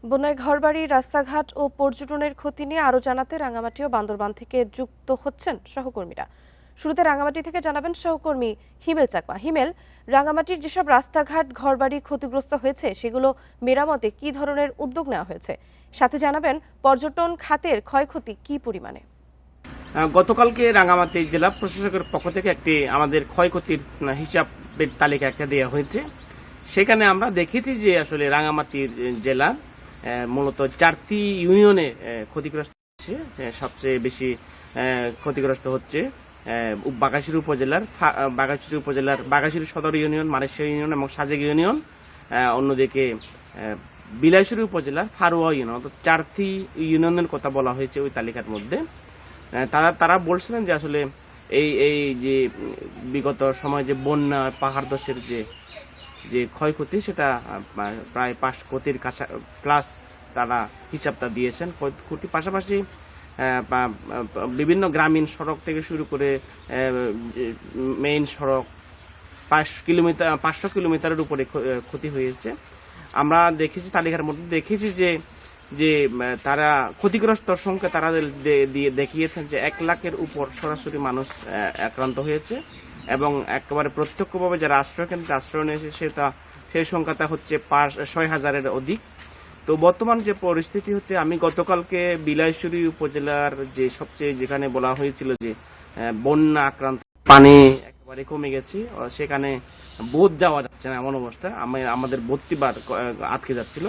বন্যায় ঘরবাড়ি, রাস্তাঘাট ও পর্যটনের ক্ষতি নিয়ে আরো জানাতে রাঙামাটি ও বান্দরবান থেকে যুক্ত হচ্ছেন সহকর্মীরা। শুরুতে রাঙামাটি থেকে জানাবেন সহকর্মী হিমেল চাকমা। হিমেল, রাঙামাটির যেসব রাস্তাঘাট, ঘরবাড়ি ক্ষতিগ্রস্ত হয়েছে সেগুলো মেরামতে কি ধরনের উদ্যোগ নেওয়া হয়েছে, সাথে জানাবেন পর্যটন খাতের ক্ষয়ক্ষতি কি পরিমাণে। গতকালকে রাঙ্গামাটি জেলা প্রশাসকের পক্ষ থেকে একটি আমাদের ক্ষয়ক্ষতির হিসাবের তালিকা একটা দেওয়া হয়েছে। সেখানে আমরা দেখেছি যে আসলে রাঙ্গামাটির জেলা মূলত 4টি ইউনিয়নে ক্ষতিগ্রস্ত হচ্ছে। সবচেয়ে বেশি ক্ষতিগ্রস্ত হচ্ছে বাঘাছড়ি উপজেলার বাঘাছড়ি সদর ইউনিয়ন, মারেশিয়া ইউনিয়ন এবং সাজেক ইউনিয়ন। অন্যদিকে বিলাইছড়ি উপজেলার ফারুয়া ইউনিয়ন, অর্থাৎ 4টি ইউনিয়নের কথা বলা হয়েছে ওই তালিকার মধ্যে। তারা বলছিলেন যে আসলে এই যে বিগত সময় যে বন্যা, পাহাড় ধসের যে ক্ষয়ক্ষতি, সেটা প্রায় 5 কোটির কাছা প্লাস তারা হিসাবটা দিয়েছেন। ক্ষয়ক্ষতির পাশাপাশি বিভিন্ন গ্রামীণ সড়ক থেকে শুরু করে মেইন সড়ক 500 কিলোমিটারের উপরে ক্ষতি হয়েছে। আমরা দেখেছি, তালিকার মধ্যে দেখেছি যে তারা ক্ষতিগ্রস্ত সংখ্যা তারা দিয়ে দেখিয়েছেন যে 1 লাখের উপর সরাসরি মানুষ আক্রান্ত হয়েছে এবং একেবারে প্রত্যক্ষভাবে যারা আশ্রয়কেন্দ্রে আশ্রয় নিয়েছে সেই সংখ্যাটা হচ্ছে 6,000-এর অধিক। তো বর্তমান যে পরিস্থিতি হচ্ছে, আমি গতকালকে বিলাইছড়ি উপজেলার যে সবচেয়ে যেখানে বলা হয়েছিল যে বন্যা আক্রান্ত, পানি একেবারে কমে গেছে, সেখানে বোট যাওয়া যাচ্ছে না এমন অবস্থা। আমাদের ভর্তিবার আটকে যাচ্ছিল।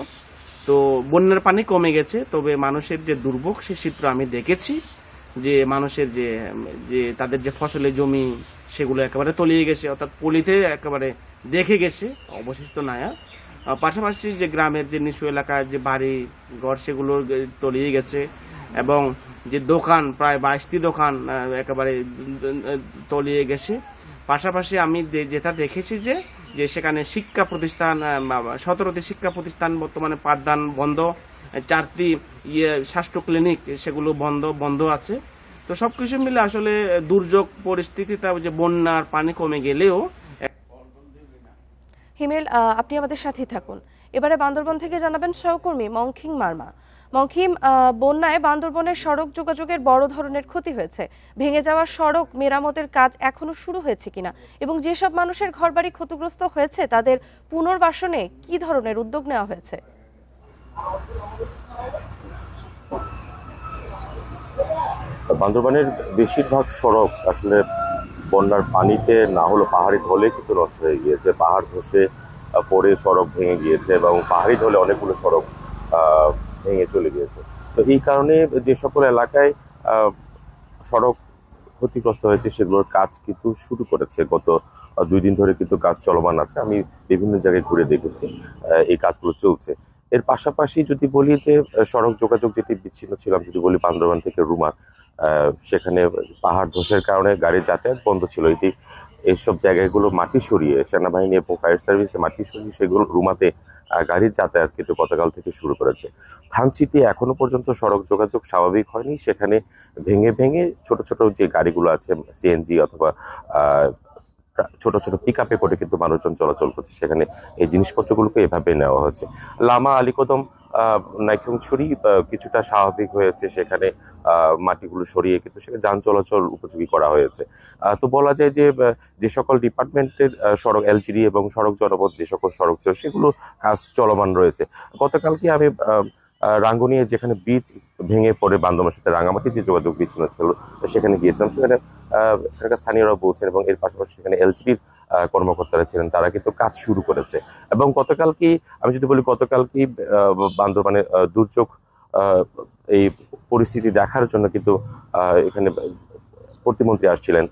তো বন্যার পানি কমে গেছে, তবে মানুষের যে দুর্ভোগ সে চিত্র আমি দেখেছি। যে মানুষের যে তাদের যে ফসলের জমি সেগুলো একেবারে তলিয়ে গেছে, অর্থাৎ পলিতে একেবারে দেখে গেছে, অবশিষ্ট নাই। পাশাপাশি যে গ্রামের যে নিচু এলাকার যে বাড়ি ঘর সেগুলো তলিয়ে গেছে এবং যে দোকান প্রায় 22টি দোকান একেবারে তলিয়ে গেছে। পাশাপাশি আমি যেটা দেখেছি যে সেখানে শিক্ষা প্রতিষ্ঠান, 17টি শিক্ষা প্রতিষ্ঠান বর্তমানে পাঠদান বন্ধ, 4টি স্বাস্থ্য ক্লিনিক সেগুলো বন্ধ আছে। তো সবকিছু মিলে আসলে দুর্যোগ পরিস্থিতিতে যে বন্যার পানি কমে গেলেও। হিমেল, আপনি আমাদের সাথেই থাকুন। এবারে বান্দরবন থেকে জানাবেন সহকর্মী মংখিম মারমা। মংখিম, বন্যায় বান্দরবনের সড়ক যোগাযোগের বড় ধরনের ক্ষতি হয়েছে। ভেঙে যাওয়া সড়ক মেরামতের কাজ এখনো শুরু হয়েছে কিনা, এবং যেসব মানুষের ঘরবাড়ি ক্ষতিগ্রস্ত হয়েছে তাদের পুনর্বাসনে কি ধরনের উদ্যোগ নেওয়া হয়েছে? বান্দরবানের বেশিরভাগ সড়ক আসলে বন্যার পানিতে না হলো পাহাড়ি ঢলে কিন্তু নষ্ট হয়ে গিয়েছে। পাহাড় ধসে পড়ে সড়ক ভেঙে গিয়েছে এবং পাহাড়ি ঢলে অনেকগুলো সড়ক ভেঙে চলে গিয়েছে। তো এই কারণে যে সকল এলাকায় সড়ক ক্ষতিগ্রস্ত হয়েছে সেগুলোর কাজ কিন্তু শুরু করেছে। গত 2 দিন ধরে কিন্তু কাজ চলমান আছে। আমি বিভিন্ন জায়গায় ঘুরে দেখেছি এই কাজগুলো চলছে। এর পাশাপাশি যদি বলি যে সড়ক যোগাযোগ যেটি বিচ্ছিন্ন ছিল, আমি যদি বলি বান্দরবান থেকে রুমা, সেখানে পাহাড় ধসের কারণে গাড়ি যাতায়াত বন্ধ ছিল। এইসব জায়গাগুলো মাটি সরিয়ে সেনাবাহিনী এবং ফায়ার সার্ভিসে মাটি সরিয়ে সেগুলো রুমাতে গাড়ির যাতায়াত কিন্তু গতকাল থেকে শুরু করেছে। থানচিতে এখনো পর্যন্ত সড়ক যোগাযোগ স্বাভাবিক হয়নি। সেখানে ভেঙে ভেঙে ছোট ছোট যে গাড়িগুলো আছে, সিএনজি অথবা ছোট ছোট পিক আপে করে কিন্তু মানুষজন চলাচল করছে। সেখানে এই জিনিসপত্রগুলোকে এভাবে নেওয়া হয়েছে। লামা আলীকদম নাইক্ষ্যংছড়ি কিছুটা স্বাভাবিক হয়েছে। সেখানে মাটিগুলো সরিয়ে কিন্তু সেখানে যান চলাচল উপযোগী করা হয়েছে। তো বলা যায় যে সকল ডিপার্টমেন্টের সড়ক, এলজিডি এবং সড়ক জনপথ যে সকল সড়ক ছিল সেগুলো কাজ চলমান রয়েছে। গতকালকে আমি রাঙ্গুনিয়া, যেখানে বীজ ভেঙে পড়ে বান্দরবানের সাথে রাঙামাটির যে যোগাযোগ বিচ্ছিন্ন ছিল, সেখানে গিয়েছিলাম। সেখানে এখানকার স্থানীয়রা বলছেন এবং এর পাশাপাশি সেখানে এলজিডির কর্মকর্তারা ছিলেন, তারা কিন্তু কাজ শুরু করেছে। এবং গতকালকে আমি যদি বলি, গতকালকে বান্দরবানের দুর্যোগ এই পরিস্থিতি দেখার জন্য কিন্তু এখানে প্রতিমন্ত্রী আসছিলেন।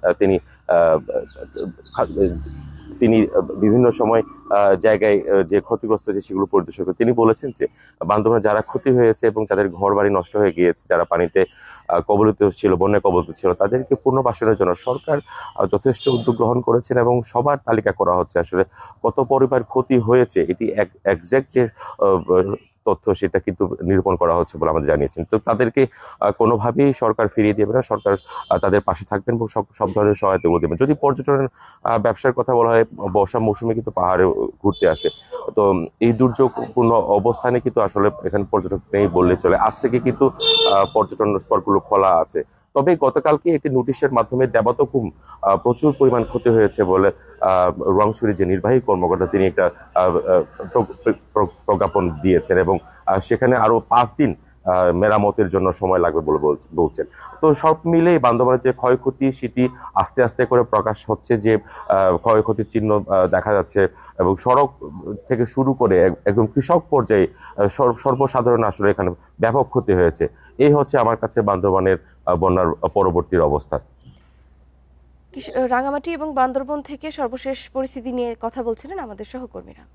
তিনি বিভিন্ন সময় জায়গায় যে ক্ষতিগ্রস্ত যে সেগুলো পরিদর্শন করে তিনি বলেছেন যে বান্দরবানে যারা ক্ষতি হয়েছে এবং যাদের ঘর বাড়ি নষ্ট হয়ে গিয়েছে, যারা পানিতে কবলিত ছিল, বন্যায় কবলিত ছিল, তাদেরকে পুনর্বাসনের জন্য সরকার যথেষ্ট উদ্যোগ গ্রহণ করেছেন এবং সবার তালিকা করা হচ্ছে আসলে কত পরিবার ক্ষতি হয়েছে। এটি একজ্যাক্ট যে তথ্য সেটা কিন্তু নিরূপণ করা হচ্ছে বলে আমাদের জানিয়েছেন। তো তাদেরকে কোনোভাবেই সরকার ফিরিয়ে দেবে না। সরকার তাদের পাশে থাকবেন এবং সব ধরনের সহায়তা করে দেবেন। যদি পর্যটনের ব্যবসার কথা বলা হয়, বর্ষা মৌসুমে কিন্তু পাহাড়ে ঘুরতে আসে। তো এই দুর্যোগপূর্ণ অবস্থানে কিন্তু আসলে এখানে পর্যটক নেই বললে চলে। আজ থেকে কিন্তু পর্যটন স্পটগুলো খোলা আছে। তবে গতকালকে একটি নোটিশের মাধ্যমে দেবাতকুম প্রচুর পরিমাণ ক্ষতি হয়েছে বলে রংছড়ির যে নির্বাহী কর্মকর্তা তিনি একটা প্রজ্ঞাপন দিয়েছেন এবং সেখানে আরো 5 দিন মেরামতের জন্য সময় লাগবে বলে বলছেন। তো সব মিলে বান্দরবানের যে ক্ষয়ক্ষতি সেটি আস্তে আস্তে করে প্রকাশ হচ্ছে, যে ক্ষয়ক্ষতির চিহ্ন দেখা যাচ্ছে এবং সড়ক থেকে শুরু করে একদম কৃষক পর্যায়ে সর্বসাধারণ আসলে এখানে ব্যাপক ক্ষতি হয়েছে। এই হচ্ছে আমার কাছে বান্দরবানের বন্যার পরবর্তীর অবস্থা। রাঙামাটি এবং বান্দরবন থেকে সর্বশেষ পরিস্থিতি নিয়ে কথা বলছিলেন আমাদের সহকর্মীরা।